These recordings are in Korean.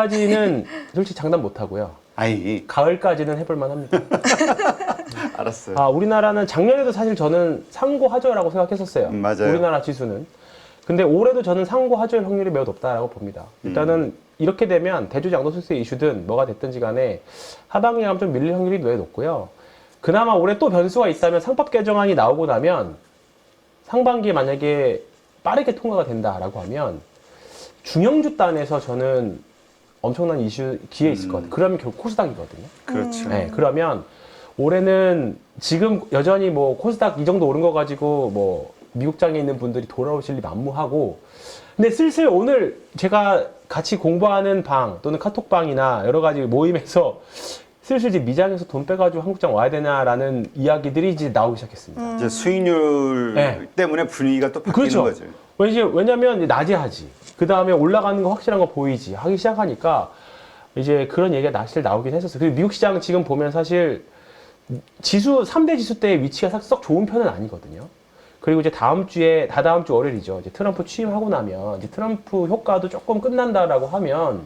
봄까지는 솔직히 장담 못 하고요. 아이, 가을까지는 해볼만 합니다. 알았어요. 우리나라는 작년에도 사실 저는 상고하저라고 생각했었어요. 맞아요. 우리나라 지수는. 근데 올해도 저는 상고하저일 확률이 매우 높다라고 봅니다. 일단은 이렇게 되면 대주주 양도소득세 이슈든 뭐가 됐든지 간에 하반기에 가면 좀 밀릴 확률이 매우 높고요. 그나마 올해 또 변수가 있다면 상법 개정안이 나오고 나면 상반기에 만약에 빠르게 통과가 된다라고 하면 중형주 단에서 저는 엄청난 이슈 기회 있을 것 같아요. 그러면 결국 코스닥이거든요. 그렇죠. 네, 그러면 올해는 지금 여전히 뭐 코스닥 이 정도 오른 거 가지고 뭐 미국장에 있는 분들이 돌아오실 리 만무하고, 근데 슬슬 오늘 제가 같이 공부하는 방 또는 카톡방이나 여러 가지 모임에서 슬슬 이제 미장에서 돈 빼가지고 한국장 와야 되나라는 이야기들이 이제 나오기 시작했습니다. 이제 수익률 네. 때문에 분위기가 또 바뀌는 그렇죠. 거죠. 왜냐면 이제 낮에 하지. 그 다음에 올라가는 거 확실한 거 보이지. 하기 시작하니까 이제 그런 얘기가 사실 나오긴 했었어요. 그리고 미국 시장 지금 보면 사실 지수, 3대 지수 때의 위치가 썩 좋은 편은 아니거든요. 그리고 이제 다다음 주 월요일이죠. 이제 트럼프 취임하고 나면 이제 트럼프 효과도 조금 끝난다라고 하면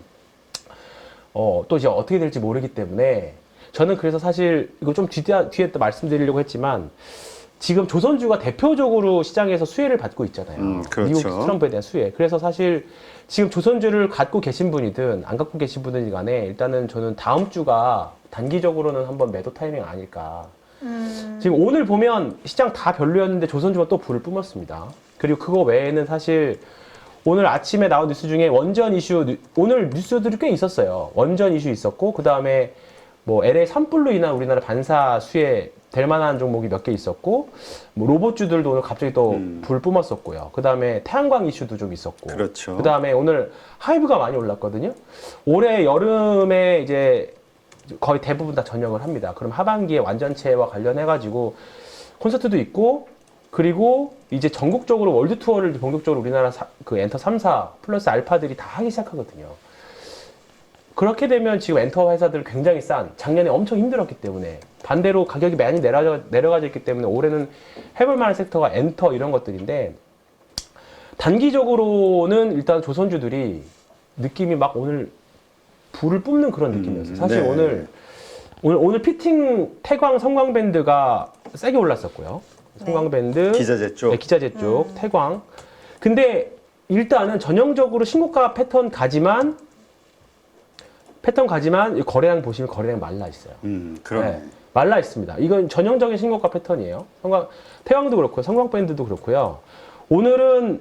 또 이제 어떻게 될지 모르기 때문에 저는 그래서 사실 이거 좀 뒤에 또 말씀드리려고 했지만 지금 조선주가 대표적으로 시장에서 수혜를 받고 있잖아요. 그렇죠. 미국 트럼프에 대한 수혜. 그래서 사실 지금 조선주를 갖고 계신 분이든 안 갖고 계신 분이든 간에 일단은 저는 다음 주가 단기적으로는 한번 매도 타이밍 아닐까. 지금 오늘 보면 시장 다 별로였는데 조선주가 또 불을 뿜었습니다. 그리고 그거 외에는 사실 오늘 아침에 나온 뉴스 중에 원전 이슈, 오늘 뉴스들이 꽤 있었어요. 원전 이슈 있었고, 그 다음에 뭐 LA 산불로 인한 우리나라 반사 수혜 될 만한 종목이 몇 개 있었고, 뭐 로봇주들도 오늘 갑자기 또 불 뿜었었고요. 그 다음에 태양광 이슈도 좀 있었고. 그렇죠. 그 다음에 오늘 하이브가 많이 올랐거든요. 올해 여름에 이제 거의 대부분 다 전역을 합니다. 그럼 하반기에 완전체와 관련해가지고 콘서트도 있고, 그리고 이제 전국적으로 월드 투어를 본격적으로 우리나라 그 엔터 3사 플러스 알파들이 다 하기 시작하거든요. 그렇게 되면 지금 엔터 회사들 굉장히 싼, 작년에 엄청 힘들었기 때문에 반대로 가격이 많이 내려가져 있기 때문에 올해는 해볼 만한 섹터가 엔터 이런 것들인데, 단기적으로는 일단 조선주들이 느낌이 막 오늘 불을 뿜는 그런 느낌이었어요. 사실 네. 오늘 피팅 태광 성광밴드가 세게 올랐었고요. 성광밴드, 기자재 쪽. 네, 기자재 쪽, 태광. 근데 일단은 전형적으로 신고가 패턴 가지만 거래량 보시면 거래량 말라 있어요. 그러네. 네, 말라 있습니다. 이건 전형적인 신고가 패턴이에요. 태광도 그렇고요. 성광밴드도 그렇고요. 오늘은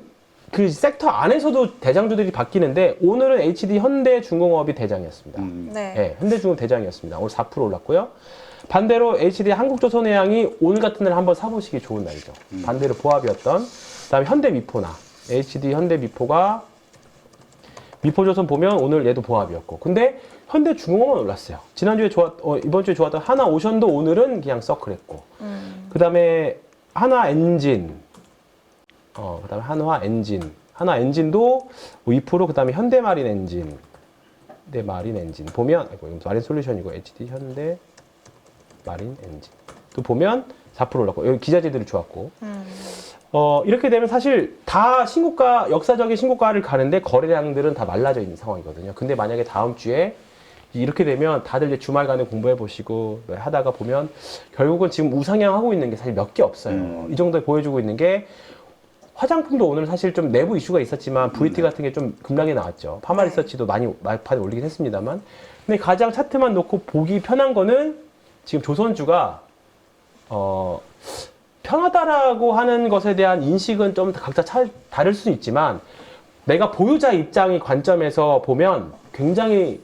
그 섹터 안에서도 대장주들이 바뀌는데 오늘은 HD 현대중공업이 대장이었습니다. 네. 네, 현대중공업 대장이었습니다. 오늘 4% 올랐고요. 반대로 HD 한국조선해양이 오늘 같은 날 한번 사보시기 좋은 날이죠. 반대로 보합이었던, 그다음에 현대미포나 HD 현대미포가 미포조선 보면 오늘 얘도 보합이었고, 근데 현대중공업은 올랐어요. 지난주에 이번 주에 좋았던 하나오션도 오늘은 그냥 서클했고, 그다음에 하나엔진, 그다음에 하나엔진도 2%, 그다음에 현대마린 엔진 보면, 마린 솔루션이고 HD 현대 마린 엔진 또 보면 4% 올랐고, 여기 기자재들이 좋았고, 이렇게 되면 사실 다 역사적인 신고가를 가는데 거래량들은 다 말라져 있는 상황이거든요. 근데 만약에 다음 주에 이렇게 되면 다들 이제 주말간에 공부해 보시고 하다가 보면 결국은 지금 우상향 하고 있는 게 사실 몇 개 없어요. 이 정도에 보여주고 있는 게, 화장품도 오늘 사실 좀 내부 이슈가 있었지만 VT 같은 게 좀 급락이 나왔죠. 파마리서치도 많이 말판에 올리긴 했습니다만, 근데 가장 차트만 놓고 보기 편한 거는 지금 조선주가 편하다라고 하는 것에 대한 인식은 좀 각자 다를 수는 있지만, 내가 보유자 입장의 관점에서 보면 굉장히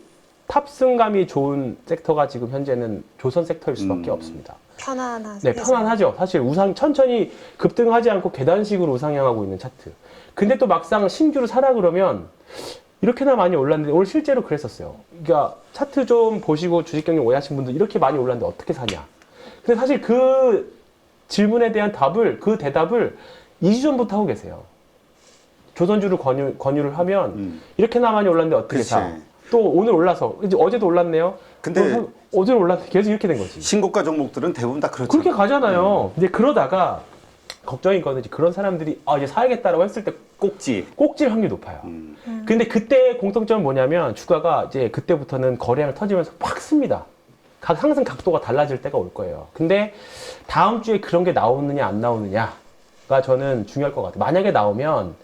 탑승감이 좋은 섹터가 지금 현재는 조선 섹터일 수밖에 없습니다. 편안하죠. 네, 편안하죠. 사실 천천히 급등하지 않고 계단식으로 우상향하고 있는 차트. 근데 또 막상 신규로 사라 그러면 이렇게나 많이 올랐는데, 오늘 실제로 그랬었어요. 그러니까 차트 좀 보시고 주식 경영 오해하신 분들 이렇게 많이 올랐는데 어떻게 사냐. 근데 사실 그 질문에 대한 대답을 2주 전부터 하고 계세요. 조선주를 권유를 하면 이렇게나 많이 올랐는데 어떻게 그치. 사? 또 오늘 올라서, 이제 어제도 올랐네요. 근데 어제도 올랐는데 계속 이렇게 된 거지. 신고가 종목들은 대부분 다 그렇죠. 그렇게 가잖아요. 이제 그러다가 걱정인 거는 이제 그런 사람들이 이제 사야겠다라고 했을 때 꼭지. 꼭질 확률이 높아요. 근데 그때 공통점은 뭐냐면 주가가 이제 그때부터는 거래량 터지면서 확 씁니다. 상승 각도가 달라질 때가 올 거예요. 근데 다음 주에 그런 게 나오느냐 안 나오느냐가 저는 중요할 것 같아요. 만약에 나오면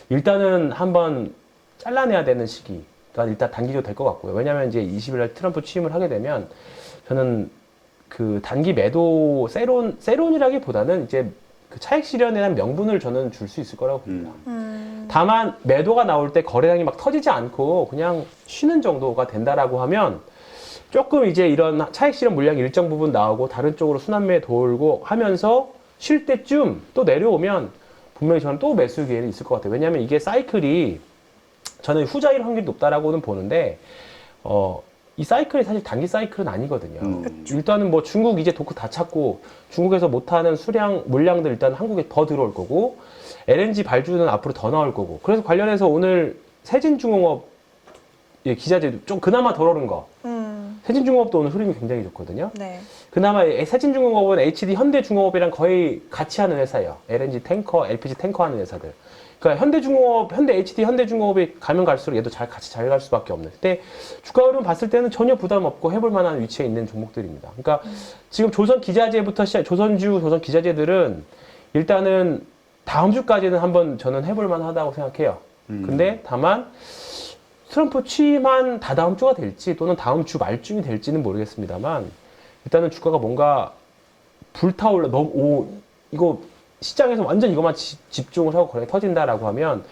일단은 한번 잘라내야 되는 시기가 일단 단기적으로 될 것 같고요. 왜냐하면 이제 20일 날 트럼프 취임을 하게 되면 저는 그 단기 매도 세론이라기보다는 이제 그 차익 실현에 대한 명분을 저는 줄 수 있을 거라고 봅니다. 다만 매도가 나올 때 거래량이 막 터지지 않고 그냥 쉬는 정도가 된다라고 하면 조금 이제 이런 차익 실현 물량이 일정 부분 나오고 다른 쪽으로 순환매 돌고 하면서 쉴 때쯤 또 내려오면 분명히 저는 또 매수 기회는 있을 것 같아요. 왜냐하면 이게 사이클이 저는 후자일 확률이 높다라고는 보는데 이 사이클이 사실 단기 사이클은 아니거든요. 일단은 뭐 중국 이제 도크 다 찾고 중국에서 못하는 물량들 일단 한국에 더 들어올 거고 LNG 발주는 앞으로 더 나올 거고 그래서 관련해서 오늘 세진중공업 기자재도 좀 그나마 덜 오른 거 세진중공업도 오늘 흐름이 굉장히 좋거든요. 네. 그나마 세진중공업은 HD 현대중공업이랑 거의 같이 하는 회사예요. LNG 탱커, LPG 탱커 하는 회사들. 그러니까 HD 현대중공업이 가면 갈수록 얘도 같이 잘 갈 수밖에 없는. 근데 주가 흐름 봤을 때는 전혀 부담 없고 해볼 만한 위치에 있는 종목들입니다. 그러니까 지금 조선 기자재부터 조선 기자재들은 일단은 다음 주까지는 한번 저는 해볼 만하다고 생각해요. 근데 다만 트럼프 취임한 다다음 주가 될지 또는 다음 주 말쯤이 될지는 모르겠습니다만 일단은 주가가 뭔가 불타올라 이거 시장에서 완전 이것만 집중을 하고 거래가 터진다라고 하면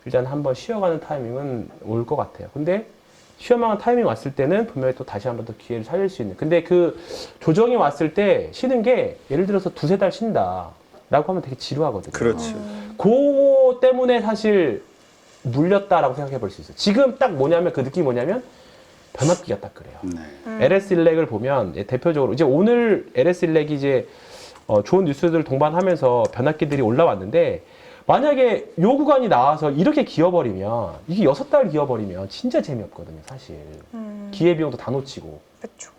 일단 한번 쉬어가는 타이밍은 올 것 같아요. 근데 쉬어가는 타이밍 왔을 때는 분명히 또 다시 한번 더 기회를 살릴 수 있는. 근데 그 조정이 왔을 때 쉬는 게 예를 들어서 두세 달 쉰다라고 하면 되게 지루하거든요. 그렇죠. 그거 때문에 사실 물렸다라고 생각해 볼 수 있어요. 지금 딱 그 느낌이 뭐냐면 변압기가 딱 그래요. 네. LS 일렉을 보면 대표적으로 이제 오늘 LS 일렉이 이제 좋은 뉴스들을 동반하면서 변압기들이 올라왔는데 만약에 요 구간이 나와서 이렇게 기어버리면 이게 6달 기어버리면 진짜 재미없거든요, 사실. 기회비용도 다 놓치고. 그렇죠.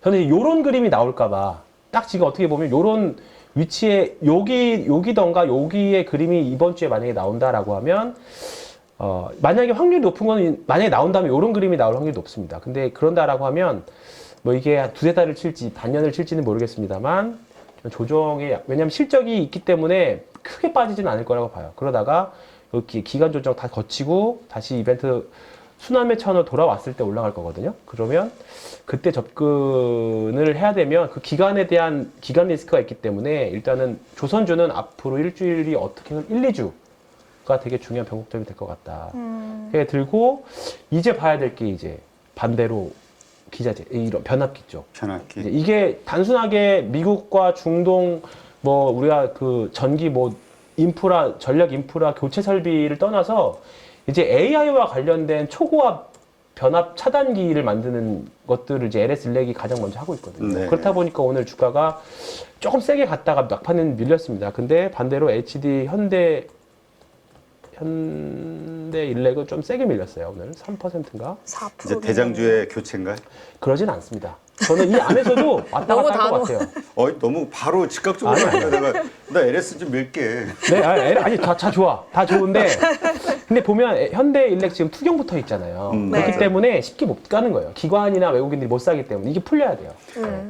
저는 이런 그림이 나올까봐 딱 지금 어떻게 보면 이런 위치에 여기던가 여기의 그림이 이번 주에 만약에 나온다라고 하면 만약에 확률이 높은 거는 만약에 나온다면 이런 그림이 나올 확률이 높습니다. 근데 그런다라고 하면 뭐 이게 한 두세 달을 칠지 반년을 칠지는 모르겠습니다만 왜냐면 실적이 있기 때문에 크게 빠지진 않을 거라고 봐요. 그러다가 여기 기간 조정 다 거치고 다시 이벤트 순환매 차원으로 돌아왔을 때 올라갈 거거든요. 그러면 그때 접근을 해야 되면 그 기간에 대한 기간 리스크가 있기 때문에 일단은 조선주는 앞으로 일주일이 어떻게든 1, 2주가 되게 중요한 변곡점이 될 것 같다. 그게 들고 이제 봐야 될 게 이제 반대로 기자재, 이런 변압기 쪽. 변압기. 이게 단순하게 미국과 중동, 우리가 그 전기, 전력 인프라 교체 설비를 떠나서 이제 AI와 관련된 초고압 변압 차단기를 만드는 것들을 이제 LS 일렉이 가장 먼저 하고 있거든요. 네. 그렇다 보니까 오늘 주가가 조금 세게 갔다가 막판에는 밀렸습니다. 근데 반대로 HD 현대 일렉은 좀 세게 밀렸어요. 오늘 3%인가? 4%. 이제 대장주의 교체인가요? 그러진 않습니다. 저는 이 안에서도 왔다 너무 갔다 할 것 같아요. 너무 바로 즉각적으로 하니까 나 LS 좀 밀게. 네, 아니 다 좋아. 다 좋은데 근데 보면 현대 일렉 지금 투경 붙어 있잖아요. 그렇기 맞아. 때문에 쉽게 못 가는 거예요. 기관이나 외국인들이 못 사기 때문에 이게 풀려야 돼요.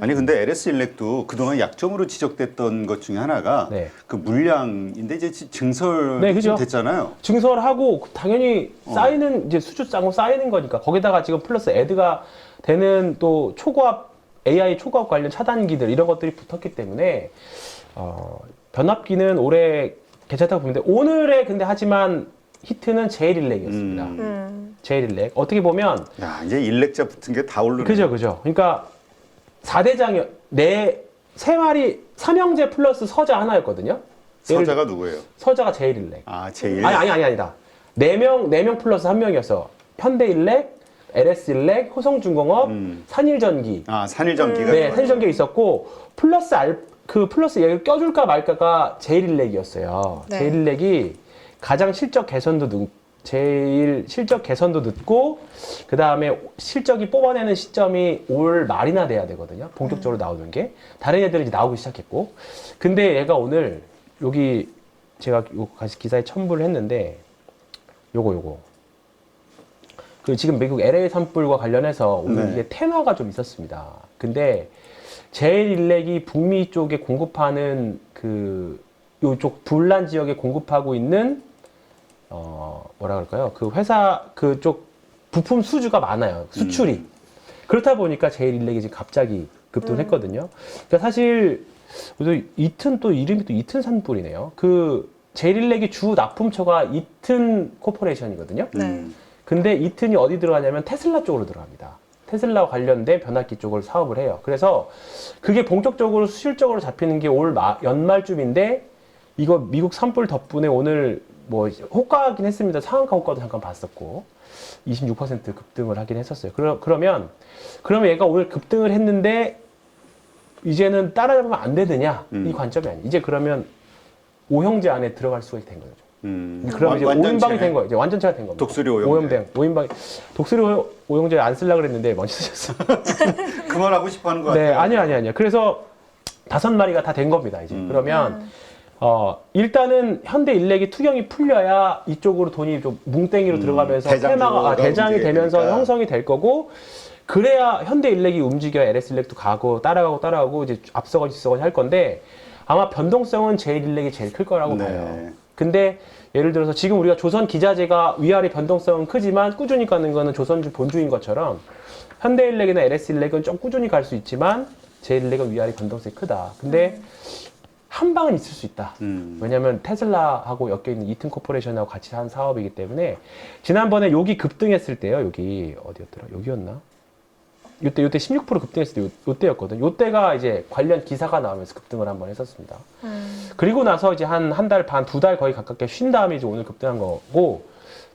아니 근데 LS 일렉도 그동안 약점으로 지적됐던 것 중에 하나가 네. 그 물량인데 이제 증설이 네, 그죠. 좀 됐잖아요. 증설하고 당연히 쌓이는 이제 수주 쌍고 쌓이는 거니까 거기다가 지금 플러스 애드가 되는 또 초고압 AI 초고압 관련 차단기들 이런 것들이 붙었기 때문에 변압기는 올해 괜찮다고 보는데 오늘의 근데 하지만 히트는 제일 일렉이었습니다. 제일 일렉 어떻게 보면 야 이제 일렉자 붙은 게 다 오르네. 그죠. 그러니까 4대장이 세 마리 삼형제 플러스 서자 하나였거든요. 서자가 누구예요? 서자가 제일 일렉. 아 제일. 아니다. 4명 플러스 1명이었어. 현대일렉, LS일렉, 호성중공업, 산일전기. 아 산일전기가. 네, 산일전기가 있었고 플러스 얘를 껴줄까 말까가 제일일렉이었어요. 네. 제일일렉이 가장 실적 개선도 늦고 그 다음에 실적이 뽑아내는 시점이 올 말이나 돼야 되거든요. 본격적으로 나오는 게. 다른 애들은 이제 나오기 시작했고. 근데 얘가 오늘 여기 제가 요 기사에 첨부를 했는데 요거 그 지금 미국 LA 산불과 관련해서 오늘 네. 이게 테마가 좀 있었습니다. 근데 제일일렉이 북미 쪽에 공급하는 그 요쪽 불난 지역에 공급하고 있는 뭐라 그럴까요? 그 회사 그쪽 부품 수주가 많아요. 수출이. 그렇다 보니까 제일일렉이 지금 갑자기 급등을 했거든요. 그러니까 사실 이튼 또 이름이 또 이튼 산불이네요. 그 제일일렉이 주 납품처가 이튼 코퍼레이션이거든요. 네. 근데 이튼이 어디 들어가냐면 테슬라 쪽으로 들어갑니다. 테슬라와 관련된 변압기 쪽을 사업을 해요. 그래서 그게 본격적으로 수실적으로 잡히는 게 올 연말쯤인데 이거 미국 산불 덕분에 오늘 뭐 호가긴 했습니다. 상한가 호가도 잠깐 봤었고 26% 급등을 하긴 했었어요. 그러면 얘가 오늘 급등을 했는데 이제는 따라잡으면 안 되느냐 이 관점이 아니에요. 이제 그러면 오형제 안에 들어갈 수가 된 거죠. 그러면 이제 오인방이 된 거예요. 이제 완전체가 된 겁니다. 독수리 오형제. 오인방. 독수리 오형제 안 쓰려고 그랬는데 먼저 쓰셨어. 그만하고 싶어 하는 것 네, 같아요. 아니요. 그래서 5마리가 다 된 겁니다, 이제. 그러면 일단은 현대일렉이 투경이 풀려야 이쪽으로 돈이 좀 뭉땡이로 들어가면서 테마가 대장이 되면서 되니까. 형성이 될 거고 그래야 현대일렉이 움직여 LS일렉도 가고 따라가고 이제 앞서가지 할 건데 아마 변동성은 제일일렉이 제일 클 거라고 네. 봐요. 근데 예를 들어서 지금 우리가 조선 기자재가 위아래 변동성은 크지만 꾸준히 가는 거는 조선주 본주인 것처럼 현대일렉이나 LS일렉은 좀 꾸준히 갈 수 있지만 제일일렉은 위아래 변동성이 크다. 근데 한 방은 있을 수 있다. 왜냐하면 테슬라하고 엮여있는 이튼 코퍼레이션하고 같이 한 사업이기 때문에 지난번에 여기 급등했을 때요. 여기 어디였더라? 여기였나? 요때 16% 급등했을 때 요때였거든. 요때가 이제 관련 기사가 나오면서 급등을 한번 했었습니다. 그리고 나서 이제 한 달 반, 2달 거의 가깝게 쉰 다음에 이제 오늘 급등한 거고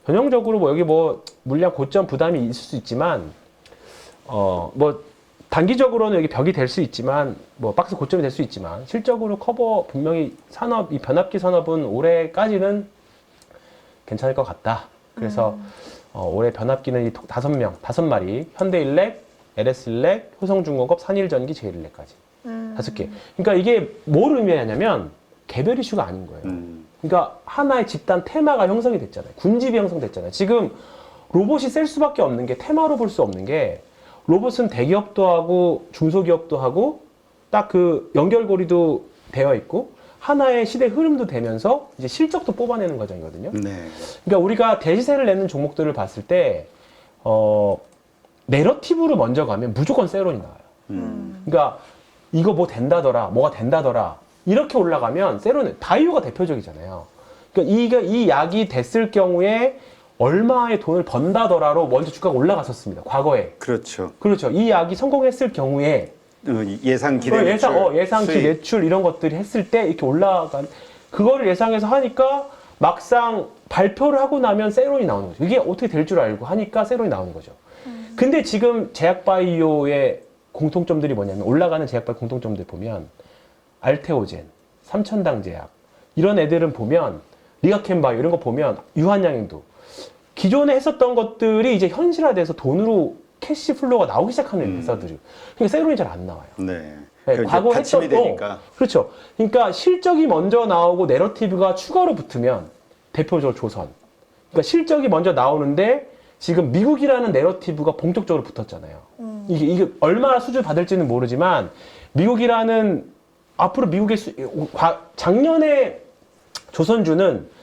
전형적으로 뭐 여기 뭐 물량 고점 부담이 있을 수 있지만 뭐 단기적으로는 여기 벽이 될 수 있지만 뭐 박스 고점이 될 수 있지만 실적으로 커버 분명히 산업 이 변압기 산업은 올해까지는 괜찮을 것 같다. 그래서 올해 변압기는 이 5마리 현대일렉, LS일렉, 효성중공업, 산일전기, 제일일렉까지 5개. 그러니까 이게 뭘 의미하냐면 개별 이슈가 아닌 거예요. 그러니까 하나의 집단 테마가 형성이 됐잖아요. 군집이 형성됐잖아요. 지금 로봇이 셀 수밖에 없는 게 테마로 볼 수 없는 게 로봇은 대기업도 하고 중소기업도 하고 딱 그 연결고리도 되어 있고 하나의 시대 흐름도 되면서 이제 실적도 뽑아내는 과정이거든요. 네. 그러니까 우리가 대시세를 내는 종목들을 봤을 때 내러티브로 먼저 가면 무조건 세론이 나와요. 그러니까 이거 뭐 된다더라, 뭐가 된다더라 이렇게 올라가면 세론은 바이오가 대표적이잖아요. 그러니까 이 약이 됐을 경우에 얼마의 돈을 번다더라로 먼저 주가가 올라갔었습니다. 과거에. 그렇죠. 그렇죠. 이 약이 성공했을 경우에 예상 기대 매출, 예상치 수익. 매출 이런 것들이 했을 때 이렇게 올라간 그거를 예상해서 하니까 막상 발표를 하고 나면 세론이 나오는 거죠. 이게 어떻게 될 줄 알고 하니까 세론이 나오는 거죠. 근데 지금 제약바이오의 공통점들이 뭐냐면 올라가는 제약바이오 공통점들 보면 알테오젠, 삼천당 제약 이런 애들은 보면 리가켄바이오 이런 거 보면 유한양행도 기존에 했었던 것들이 이제 현실화돼서 돈으로 캐시 플로우가 나오기 시작하는 회사들이. 그러니까 세론이 잘 안 나와요. 네. 네, 과거 받침이 했던 되니까. 그렇죠. 그러니까 실적이 먼저 나오고 내러티브가 추가로 붙으면 대표적으로 조선. 그러니까 실적이 먼저 나오는데 지금 미국이라는 내러티브가 본격적으로 붙었잖아요. 이게 얼마나 수주 받을지는 모르지만 미국이라는 앞으로 미국의 작년에 조선주는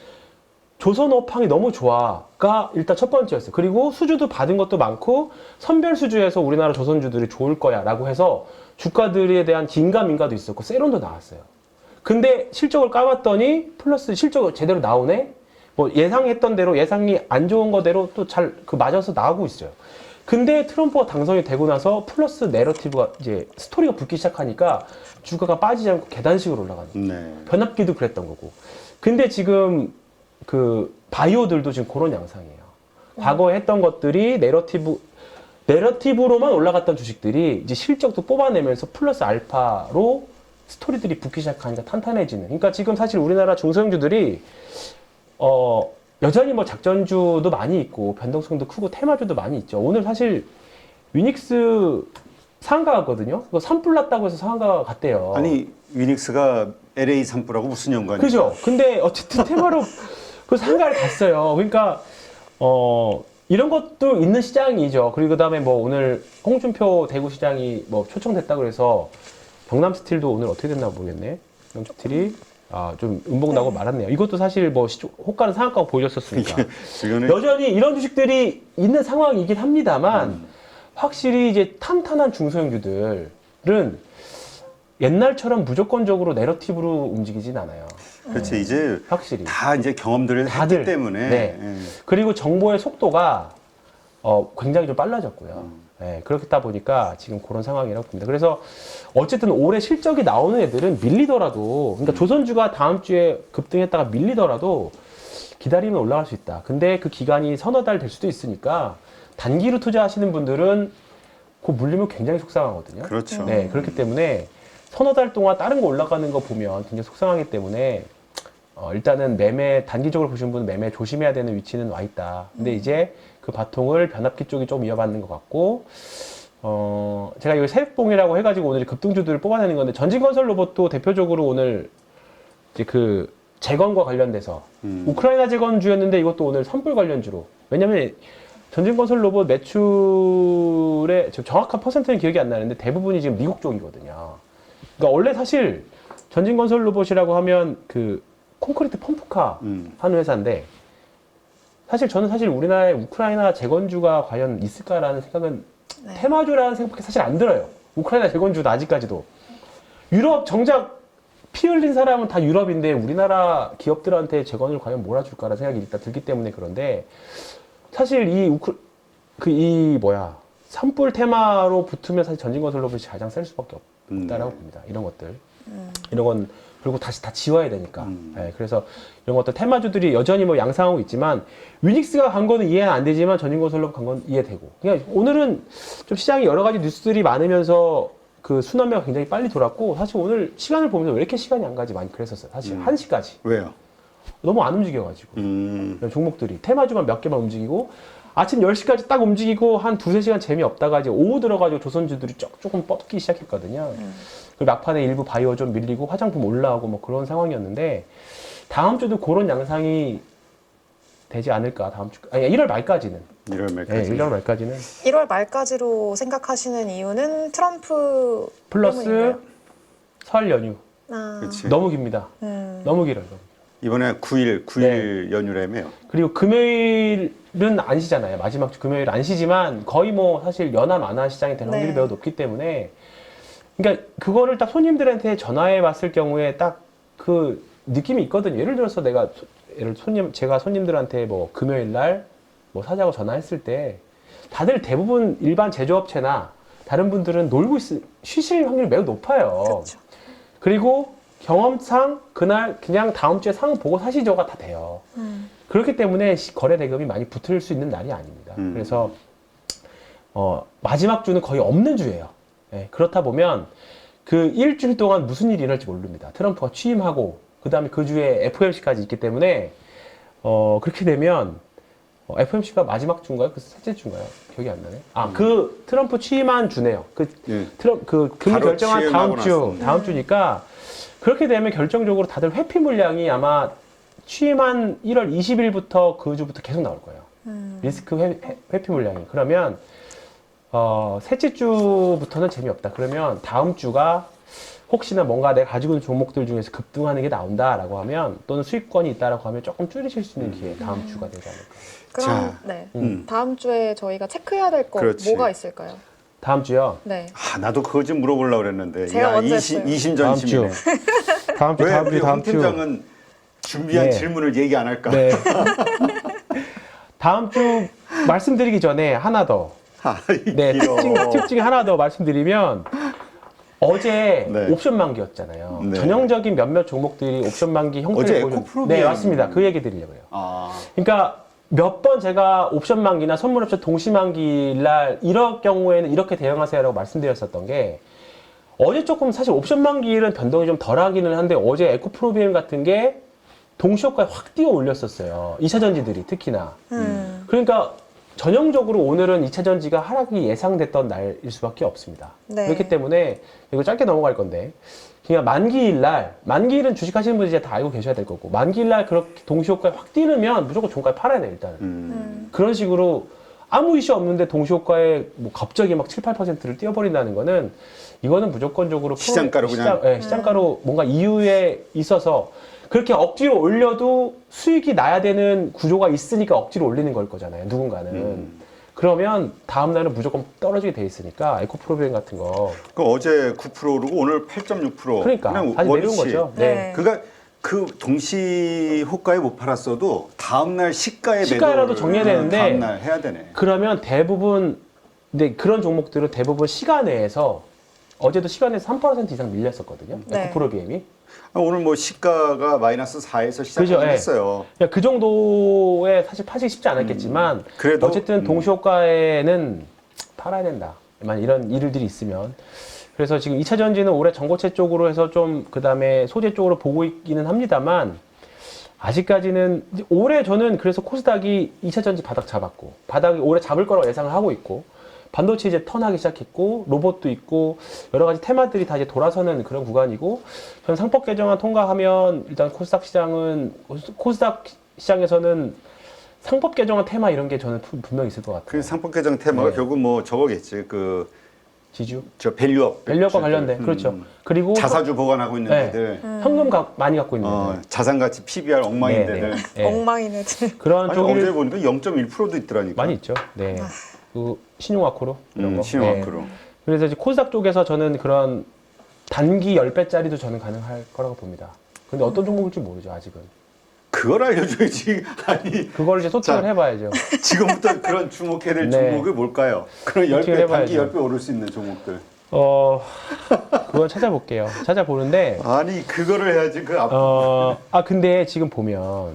조선업황이 너무 좋아가 일단 첫 번째였어요. 그리고 수주도 받은 것도 많고 선별 수주에서 우리나라 조선주들이 좋을 거야 라고 해서 주가들에 대한 긴가민가도 있었고 세론도 나왔어요. 근데 실적을 까봤더니 플러스 실적을 제대로 나오네? 뭐 예상했던 대로 예상이 안 좋은 거대로 또 잘 맞아서 나오고 있어요. 근데 트럼프가 당선이 되고 나서 플러스 내러티브가 이제 스토리가 붙기 시작하니까 주가가 빠지지 않고 계단식으로 올라가는 거예요. 네. 변압기도 그랬던 거고. 근데 지금 그 바이오들도 지금 그런 양상이에요. 과거에 했던 것들이 내러티브로만 올라갔던 주식들이 이제 실적도 뽑아내면서 플러스 알파로 스토리들이 붙기 시작하니까 탄탄해지는. 그러니까 지금 사실 우리나라 중소형주들이 여전히 뭐 작전주도 많이 있고 변동성도 크고 테마주도 많이 있죠. 오늘 사실 위닉스 상한가 갔거든요. 그거 산불 났다고 해서 상한가 갔대요. 아니 위닉스가 LA 산불하고 무슨 연관이? 그죠? 근데 어쨌든 테마로 그 상가를 갔어요. 그러니까 이런 것도 있는 시장이죠. 그리고 그다음에 뭐 오늘 홍준표 대구시장이 뭐 초청됐다고 그래서 경남 스틸도 오늘 어떻게 됐나 모르겠네. 경남 스틸이 좀 음봉 나고 말았네요. 이것도 사실 뭐 호가는 상한가고 보여줬었으니까. 이거는 여전히 이런 주식들이 있는 상황이긴 합니다만 확실히 이제 탄탄한 중소형주들은 옛날처럼 무조건적으로 내러티브로 움직이진 않아요. 그렇지 이제 확실히. 다 이제 경험들을 다들. 했기 때문에 네. 예. 그리고 정보의 속도가 굉장히 좀 빨라졌고요. 네, 그렇다 보니까 지금 그런 상황이라고 봅니다. 그래서 어쨌든 올해 실적이 나오는 애들은 밀리더라도, 그러니까 조선주가 다음 주에 급등했다가 밀리더라도 기다리면 올라갈 수 있다. 근데 그 기간이 서너 달 될 수도 있으니까 단기로 투자하시는 분들은 그 물리면 굉장히 속상하거든요. 그렇죠. 네, 그렇기 때문에 서너 달 동안 다른 거 올라가는 거 보면 굉장히 속상하기 때문에 일단은 매매 단기적으로 보시는 분은 매매 조심해야 되는 위치는 와 있다. 근데 이제 그 바통을 변압기 쪽이 좀 이어받는 것 같고 제가 이거 새벽봉이라고 해가지고 오늘 급등주들을 뽑아내는 건데 전진건설 로봇도 대표적으로 오늘 이제 그 재건과 관련돼서 우크라이나 재건주였는데 이것도 오늘 산불 관련주로 왜냐면 전진건설 로봇 매출의 정확한 퍼센트는 기억이 안 나는데 대부분이 지금 미국 쪽이거든요. 그러니까 원래 사실 전진건설 로봇이라고 하면 그 콘크리트 펌프카 하는 회사인데 사실 저는 사실 우리나라에 우크라이나 재건주가 과연 있을까라는 생각은 네. 테마주라는 생각밖에 사실 안 들어요. 우크라이나 재건주도 아직까지도. 유럽 정작 피 흘린 사람은 다 유럽인데 우리나라 기업들한테 재건을 과연 몰아줄까라는 생각이 일단 들기 때문에 그런데 사실 이 산불 테마로 붙으면 사실 전진건설 로봇이 가장 셀 수밖에 없다라고 봅니다. 이런 것들. 이런 건 그리고 다시 다 지워야 되니까. 네, 그래서 이런 것들 테마주들이 여전히 뭐 양상하고 있지만 위닉스가 간 거는 이해는 안 되지만 전진건설 로봇 간 건 이해되고. 그러니까 오늘은 좀 시장이 여러 가지 뉴스들이 많으면서 그 순환매가 굉장히 빨리 돌았고 사실 오늘 시간을 보면서 왜 이렇게 시간이 안 가지 많이 그랬었어요. 사실 1시까지. 왜요? 너무 안 움직여가지고. 종목들이 테마주만 몇 개만 움직이고 아침 10시까지 딱 움직이고 한 2-3시간 재미없다가 이제 오후 들어가지고 조선주들이 조금 뻗기 시작했거든요. 그리고 막판에 일부 바이오 좀 밀리고 화장품 올라오고 뭐 그런 상황이었는데 다음 주도 그런 양상이 되지 않을까 다음 주 1월 말까지는 1월 말까지. 네, 1월 말까지는 1월 말까지로 생각하시는 이유는 트럼프 플러스 때문인가요? 설 연휴 그렇지. 너무 깁니다. 너무 길어요. 이번에 9일 연휴라며요. 그리고 금요일은 안 쉬잖아요. 마지막 주 금요일 안 쉬지만 거의 뭐 사실 연화 만화 시장이 될 확률이 네. 매우 높기 때문에 그러니까 그거를 딱 손님들한테 전화해 봤을 경우에 딱 그 느낌이 있거든요. 예를 들어서 제가 손님들한테 뭐 금요일 날 뭐 사자고 전화했을 때 다들 대부분 일반 제조업체나 다른 분들은 쉬실 확률이 매우 높아요. 그렇죠. 그리고 경험상 그날 그냥 다음 주에 상 보고 사시죠가 다 돼요. 그렇기 때문에 거래 대금이 많이 붙을 수 있는 날이 아닙니다. 그래서 마지막 주는 거의 없는 주예요. 네, 그렇다 보면 그 일주일 동안 무슨 일이 일어날지 모릅니다. 트럼프가 취임하고 그 다음에 그 주에 FOMC까지 있기 때문에 그렇게 되면 FOMC가 마지막 주인가요? 그 셋째 주인가요? 기억이 안 나네. 그 트럼프 취임한 주네요. 그 금리 바로 결정한 다음 취임하고 주니까 그렇게 되면 결정적으로 다들 회피 물량이 아마 취임한 1월 20일부터 그 주부터 계속 나올 거예요. 리스크 회피 물량이. 그러면 셋째 주부터는 재미없다. 그러면 다음 주가 혹시나 뭔가 내가 가지고 있는 종목들 중에서 급등하는 게 나온다라고 하면 또는 수익권이 있다라고 하면 조금 줄이실 수 있는 기회 다음 주가 되지 않을까. 그럼 자, 네. 다음 주에 저희가 체크해야 될 거 그렇지. 뭐가 있을까요? 다음 주요? 네. 나도 그거 좀 물어보려고 그랬는데. 제가 먼저 했어요. 이심전심이네. 다음 주. 왜 우리 홍 팀장은 준비한 네. 질문을 얘기 안 할까? 네. 다음 주 말씀드리기 전에 하나 더. 네, 특징 하나 더 말씀드리면 어제 네. 옵션 만기였잖아요. 네. 전형적인 몇몇 종목들이 옵션 만기 형태를 어제 보여준- 에코프로비엠. 네, 맞습니다. 그 얘기 드리려고요. 아, 그러니까 몇 번 제가 옵션 만기나 선물 옵션 동시 만기날 이럴 경우에는 이렇게 대응하세요라고 말씀드렸었던 게 어제 조금 사실 옵션 만기일은 변동이 좀 덜하기는 한데 어제 에코프로비엠 같은 게 동시효과에 확 뛰어 올렸었어요. 2차전지들이 특히나. 그러니까 전형적으로 오늘은 2차 전지가 하락이 예상됐던 날일 수밖에 없습니다. 네. 그렇기 때문에 이거 짧게 넘어갈 건데 그냥 만기일은 주식하시는 분들이 이제 다 알고 계셔야 될 거고 만기일날 그렇게 동시효과에 확 뛰르면 무조건 종가에 팔아야 돼 일단은. 그런 식으로 아무 이슈 없는데 동시효과에 뭐 갑자기 막 7, 8%를 뛰어버린다는 거는 이거는 무조건적으로 시장가로 그냥. 시장가로 뭔가 이유에 있어서 그렇게 억지로 올려도 수익이 나야 되는 구조가 있으니까 억지로 올리는 걸 거잖아요. 누군가는. 그러면 다음 날은 무조건 떨어지게 돼 있으니까 에코프로비엠 같은 거. 그 어제 9% 오르고 오늘 8.6%. 그러니까 그냥 다시 내려온 원위치. 거죠. 네. 그러니까 그 동시 호가에 못 팔았어도 다음날 시가에 시가라도 매도를 정리해야 되는데 다음날 해야 되네. 그러면 대부분 근데 그런 종목들은 대부분 시간외에서 어제도 시간에서 3% 이상 밀렸었거든요. 네. 에코프로비엠이. 오늘 뭐 시가가 마이너스 4에서 그죠, 시작하긴 예. 했어요. 그러니까 그 정도에 사실 파시기 쉽지 않았겠지만 그래도, 어쨌든 동시효과에는 팔아야 된다. 만 이런 일들이 있으면. 그래서 지금 2차 전지는 올해 전고체 쪽으로 해서 좀 그다음에 소재 쪽으로 보고 있기는 합니다만 아직까지는 올해 저는 그래서 코스닥이 2차 전지 바닥 잡았고 바닥이 올해 잡을 거라고 예상을 하고 있고 반도체 이제 턴하기 시작했고 로봇도 있고 여러 가지 테마들이 다 이제 돌아서는 그런 구간이고 저는 상법 개정안 통과하면 일단 코스닥 시장에서는 상법 개정안 테마 이런 게 저는 분명히 있을 것 같아요. 그 상품 개정 테마가 네. 결국 뭐 저거겠지. 그 지주 저 밸류업. 밸류업과 관련된 그렇죠. 그리고 자사주 보관하고 있는 네. 데들. 현금 많이 갖고 있는 데들. 자산 가치 PBR 엉망인 네, 데들. 네. 네. 엉망인 애들. 그런 아니 어제 쪽을 보니까 0.1%도 있더라니까. 많이 있죠. 네. 그 신용아코로 이런 거. 신용아크로. 네. 그래서 이제 코스닥 쪽에서 저는 그런 단기 10배짜리도 저는 가능할 거라고 봅니다. 근데 어떤 종목일지 모르죠, 아직은. 그걸 알려줘야지. 아니 그걸 이제 소팅을 자, 해봐야죠. 지금부터 그런 주목해야 될 네. 종목이 뭘까요? 그런 어떻게 10배, 단기 해봐야죠. 10배 오를 수 있는 종목들. 그걸 찾아볼게요. 찾아보는데, 아니 그거를 해야지 그 앞. 근데 지금 보면,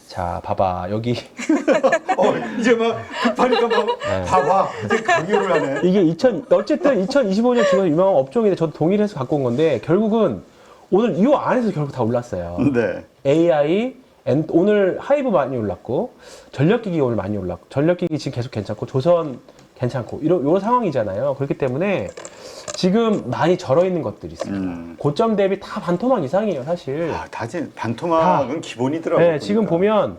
자, 봐봐. 여기, 이제 막 급하니까 막 봐봐. 이제 강요를 하네. 이게 어쨌든 2025년 중에 유명한 업종인데 저도 동의를 해서 갖고 온 건데, 결국은 오늘 이 안에서 결국 다 올랐어요. 네. AI, 오늘 하이브 많이 올랐고, 전력기기 오늘 많이 올랐고, 전력기기 지금 계속 괜찮고, 조선 괜찮고, 이런 상황이잖아요. 그렇기 때문에 지금 많이 절어 있는 것들이 있습니다. 고점 대비 다 반토막 이상이에요, 사실. 다지 반토막은 기본이더라고요. 네, 지금 보면,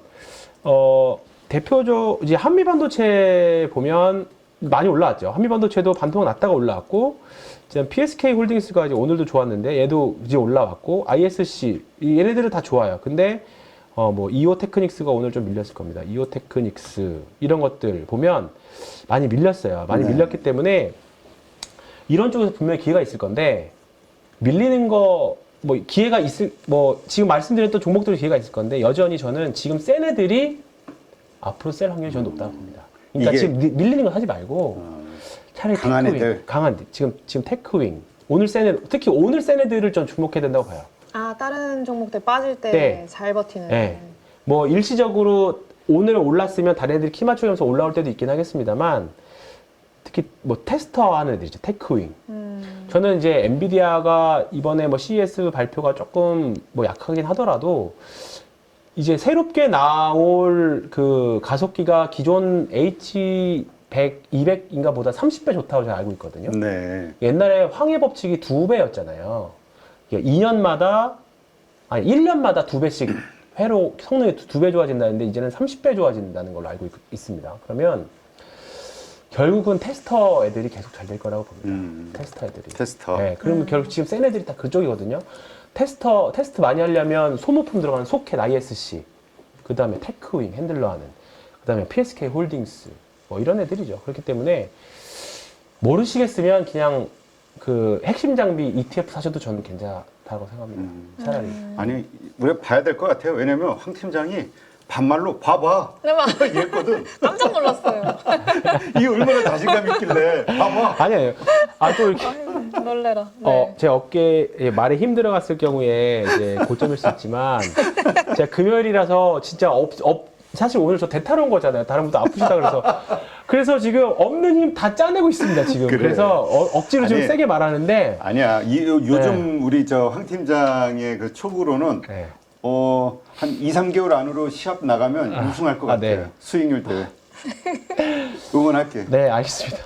이제 한미반도체 보면 많이 올라왔죠. 한미반도체도 반토막 났다가 올라왔고, 지금 PSK 홀딩스가 이제 오늘도 좋았는데, 얘도 이제 올라왔고, ISC, 얘네들은 다 좋아요. 근데, 이오 테크닉스가 오늘 좀 밀렸을 겁니다. 이오 테크닉스, 이런 것들 보면 많이 밀렸어요. 많이 네. 밀렸기 때문에, 이런 쪽에서 분명히 기회가 있을 건데, 밀리는 거, 기회가 지금 말씀드렸던 종목들이 기회가 있을 건데, 여전히 저는 지금 센 애들이 앞으로 셀 확률이 저는 높다고 봅니다. 그러니까 이게- 지금 밀리는 거 하지 말고, 차라리 강한 테크윙, 애들. 강한 지금 테크윙, 오늘 센 애들, 특히 오늘 센 애들을 좀 주목해야 된다고 봐요. 다른 종목들 빠질 때 네. 잘 버티는. 네. 일시적으로 오늘 올랐으면 다른 애들이 키 맞추면서 올라올 때도 있긴 하겠습니다만, 특히 테스터 하는 애들 있죠. 테크윙. 저는 이제 엔비디아가 이번에 CES 발표가 조금 약하긴 하더라도, 이제 새롭게 나올 그 가속기가 기존 H100, 200인가 보다 30배 좋다고 제가 알고 있거든요. 네. 옛날에 황해 법칙이 2배였잖아요. 1년마다 2배씩 회로 성능이 2배 좋아진다는데 이제는 30배 좋아진다는 걸로 알고 있습니다. 그러면 결국은 테스터 애들이 계속 잘 될 거라고 봅니다. 테스터 애들이. 테스터. 네, 그러면 결국 지금 센 애들이 다 그쪽이거든요. 테스트 많이 하려면 소모품 들어가는 소켓 ISC, 그 다음에 테크윙 핸들러 하는, 그 다음에 PSK 홀딩스, 이런 애들이죠. 그렇기 때문에 모르시겠으면 그냥 그 핵심 장비 ETF 사셔도 저는 괜찮다고 생각합니다. 차라리. 아니 우리가 봐야 될 것 같아요. 왜냐면 황 팀장이 반말로 봐봐 이랬거든. 깜짝 놀랐어요. 이게 얼마나 자신감 있길래 봐봐. 아니에요. 또 이렇게. 놀래라. 네. 제 어깨에 말에 힘 들어갔을 경우에 이제 고점일 수 있지만, 제가 금요일이라서 진짜 사실 오늘 저 대타로 온 거잖아요. 다른 분도 아프시다 그래서 지금 없는 힘 다 짜내고 있습니다, 지금. 그래. 그래서 억지로 좀 아니, 세게 말하는데, 아니야. 요즘 우리 황 팀장의 그 촉으로는 네. 한 2, 3개월 안으로 시합 나가면 우승할 것 같아요. 네. 수익률 대회. 응원할게. 네, 알겠습니다.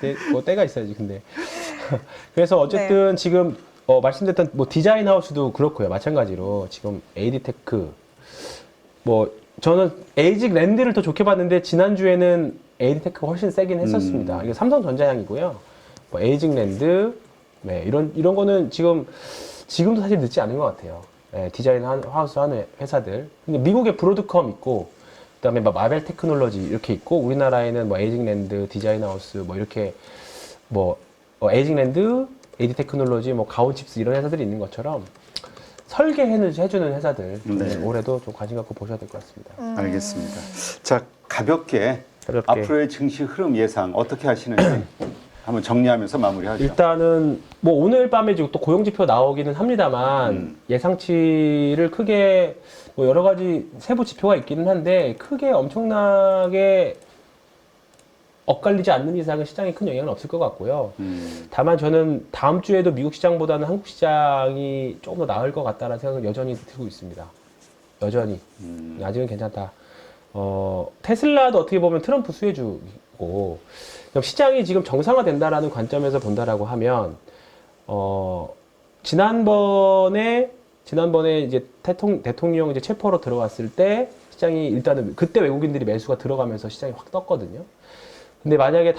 네, 뭐 때가 있어야지, 근데. 그래서 어쨌든 지금 말씀드렸던 뭐 디자인 하우스도 그렇고요. 마찬가지로 지금 AD테크 뭐 저는 에이직 랜드를 더 좋게 봤는데 지난주에는 AD테크가 훨씬 세긴 했었습니다. 이게 삼성전자향이고요. 뭐 에이직 랜드 네, 이런 거는 지금도 사실 늦지 않은 것 같아요. 네, 디자인 하우스 하는 회사들. 근데 미국에 브로드컴 있고 그다음에 뭐 마벨 테크놀로지 이렇게 있고 우리나라에는 뭐 에이징랜드, 디자인하우스 뭐 이렇게 뭐 에이징랜드, 에이디 테크놀로지, 뭐 가온칩스 이런 회사들이 있는 것처럼 설계해주는 회사들 네. 올해도 좀 관심 갖고 보셔야 될 것 같습니다. 알겠습니다. 자, 가볍게 가볍게. 앞으로의 증시 흐름 예상 어떻게 하시는지 한번 정리하면서 마무리하죠. 일단은 뭐 오늘 밤에 지금 또 고용지표 나오기는 합니다만 예상치를 크게 뭐 여러 가지 세부 지표가 있기는 한데 크게 엄청나게 엇갈리지 않는 이상은 시장에 큰 영향은 없을 것 같고요. 다만 저는 다음 주에도 미국 시장보다는 한국 시장이 조금 더 나을 것 같다는 생각을 여전히 들고 있습니다. 여전히. 아직은 괜찮다. 테슬라도 어떻게 보면 트럼프 수혜주고, 시장이 지금 정상화된다라는 관점에서 본다라고 하면, 지난번에 이제 대통령 이제 체포로 들어왔을 때 시장이 일단은 그때 외국인들이 매수가 들어가면서 시장이 확 떴거든요. 근데 만약에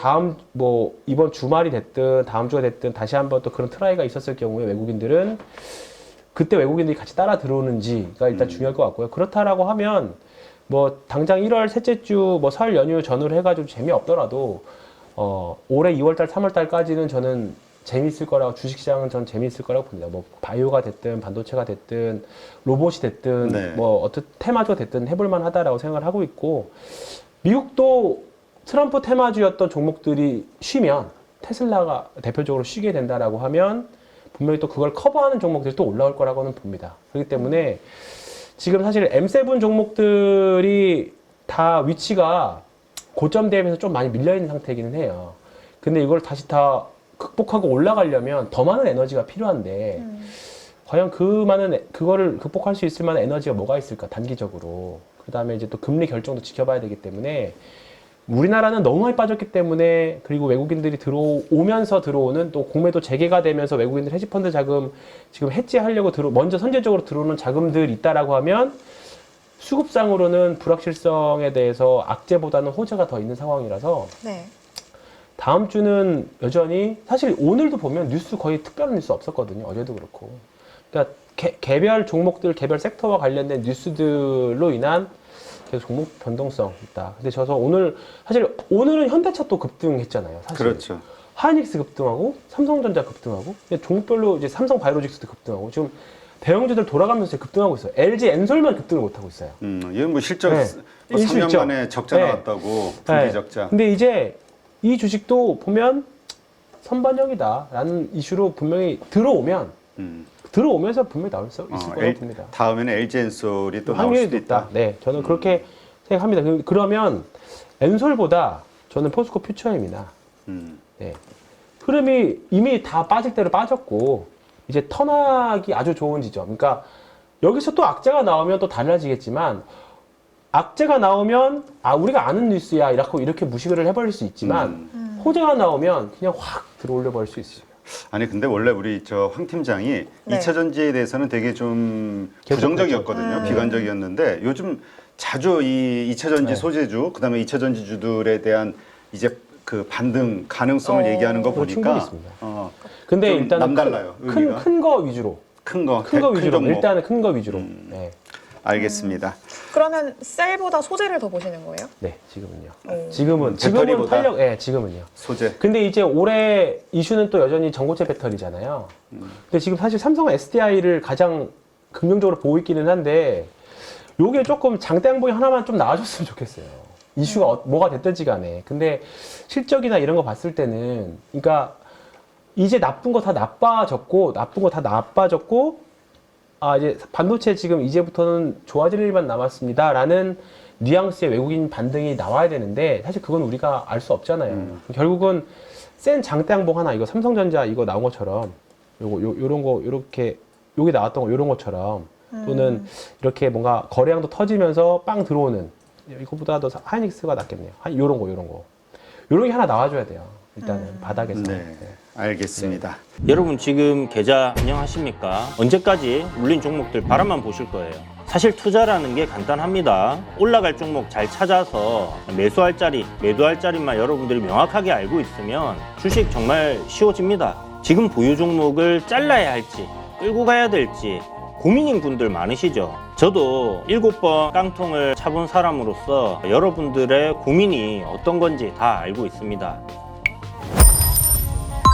이번 주말이 됐든 다음 주가 됐든 다시 한번 또 그런 트라이가 있었을 경우에 외국인들은 그때 외국인들이 같이 따라 들어오는지가 일단 중요할 것 같고요. 그렇다라고 하면 뭐 당장 1월 셋째 주 뭐 설 연휴 전후로 해가지고 재미없더라도 올해 2월달, 3월달까지는 저는 재미있을 거라고 주식시장은 전 재미있을 거라고 봅니다. 뭐 바이오가 됐든 반도체가 됐든 로봇이 됐든 네. 뭐 어떤 테마주가 됐든 해볼만 하다라고 생각을 하고 있고 미국도 트럼프 테마주였던 종목들이 쉬면 테슬라가 대표적으로 쉬게 된다라고 하면 분명히 또 그걸 커버하는 종목들이 또 올라올 거라고는 봅니다. 그렇기 때문에 지금 사실 M7 종목들이 다 위치가 고점 대비해서 좀 많이 밀려있는 상태이기는 해요. 근데 이걸 다시 다 극복하고 올라가려면 더 많은 에너지가 필요한데 과연 그거를 극복할 수 있을 만한 에너지가 뭐가 있을까 단기적으로. 그 다음에 이제 또 금리 결정도 지켜봐야 되기 때문에 우리나라는 너무 많이 빠졌기 때문에 그리고 외국인들이 들어오면서 들어오는 또 공매도 재개가 되면서 외국인들 헤지펀드 자금 지금 해지하려고 먼저 선제적으로 들어오는 자금들이 있다라고 하면 수급상으로는 불확실성에 대해서 악재보다는 호재가 더 있는 상황이라서 네. 다음 주는 여전히 사실 오늘도 보면 뉴스 거의 특별한 뉴스 없었거든요. 어제도 그렇고. 그러니까 개별 종목들, 개별 섹터와 관련된 뉴스들로 인한 계속 종목 변동성 있다. 근데 사실 오늘은 현대차 또 급등했잖아요. 사실. 그렇죠. 하이닉스 급등하고 삼성전자 급등하고 근데 종목별로 이제 삼성바이오로직스도 급등하고 지금 대형주들 돌아가면서 급등하고 있어요. LG 엔솔만 급등을 못하고 있어요. 이건 뭐 실적 네. 뭐 3년 일실적. 만에 적자 네. 나왔다고 분기 네. 적자. 근데 이제 이 주식도 보면 선반영이다라는 이슈로 분명히 들어오면서 분명히 나올 수 있을 거라고 봅니다. 다음에는 LG 엔솔이 또 나올 확률이 수도 높다. 있다. 네, 저는 그렇게 생각합니다. 그러면 엔솔보다 저는 포스코 퓨처엠이나 네, 흐름이 이미 다 빠질 대로 빠졌고 이제 턴하기 아주 좋은 지점. 그러니까 여기서 또 악재가 나오면 또 달라지겠지만 악재가 나오면 우리가 아는 뉴스야 이렇게 무식을 해버릴 수 있지만 호재가 나오면 그냥 확 들어올려 버릴 수 있어요. 아니 근데 원래 우리 황 팀장이 네. 2차 전지에 대해서는 되게 좀 계속 부정적이었거든요. 비관적이었는데 요즘 자주 이 2차 전지 네. 소재주, 그다음에 2차 전지주들에 대한 이제 그 반등 가능성을 얘기하는 거 충분히 보니까 있습니다. 좀 근데 일단은 남달라요, 의미가. 큰 거 위주로. 큰 거 위주로. 종목. 일단은 큰 거 위주로. 네. 알겠습니다. 그러면 셀보다 소재를 더 보시는 거예요? 네, 지금은요. 오. 지금은 배터리보다? 지금은요. 소재. 근데 이제 올해 이슈는 또 여전히 전고체 배터리잖아요. 근데 지금 사실 삼성은 SDI를 가장 긍정적으로 보고 있기는 한데 요게 조금 장대 양봉이 하나만 좀 나아졌으면 좋겠어요. 이슈가 뭐가 됐든지 간에. 근데 실적이나 이런 거 봤을 때는 그러니까 이제 나쁜 거 다 나빠졌고 이제 반도체 지금 이제부터는 좋아질 일만 남았습니다. 라는 뉘앙스의 외국인 반등이 나와야 되는데 사실 그건 우리가 알 수 없잖아요. 결국은 센 장대 양봉 하나 이거 삼성전자 이거 나온 것처럼 요런 거 요렇게 여기 나왔던 거 요런 것처럼 또는 이렇게 뭔가 거래량도 터지면서 빵 들어오는 이거보다 더 하이닉스가 낫겠네요. 요런 거. 요런 게 하나 나와줘야 돼요. 일단은 바닥에서. 네, 알겠습니다. 여러분 지금 계좌 운영하십니까? 언제까지 물린 종목들 바라만 보실 거예요. 사실 투자라는 게 간단합니다. 올라갈 종목 잘 찾아서 매수할 자리, 매도할 자리만 여러분들이 명확하게 알고 있으면 주식 정말 쉬워집니다. 지금 보유 종목을 잘라야 할지 끌고 가야 될지 고민인 분들 많으시죠? 저도 7번 깡통을 차본 사람으로서 여러분들의 고민이 어떤 건지 다 알고 있습니다.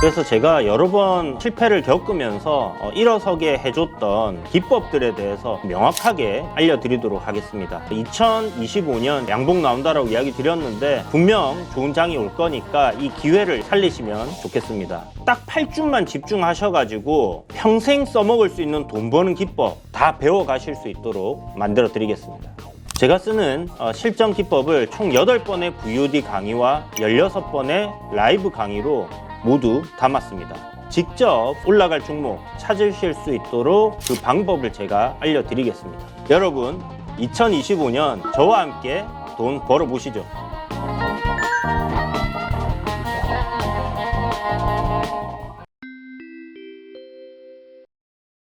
그래서 제가 여러 번 실패를 겪으면서 일어서게 해줬던 기법들에 대해서 명확하게 알려드리도록 하겠습니다. 2025년 양봉 나온다라고 이야기 드렸는데 분명 좋은 장이 올 거니까 이 기회를 살리시면 좋겠습니다. 딱 8주만 집중하셔가지고 평생 써먹을 수 있는 돈 버는 기법 다 배워가실 수 있도록 만들어 드리겠습니다. 제가 쓰는 실전 기법을 총 8번의 VOD 강의와 16번의 라이브 강의로 모두 담았습니다. 직접 올라갈 종목 찾으실 수 있도록 그 방법을 제가 알려드리겠습니다. 여러분 2025년 저와 함께 돈 벌어보시죠.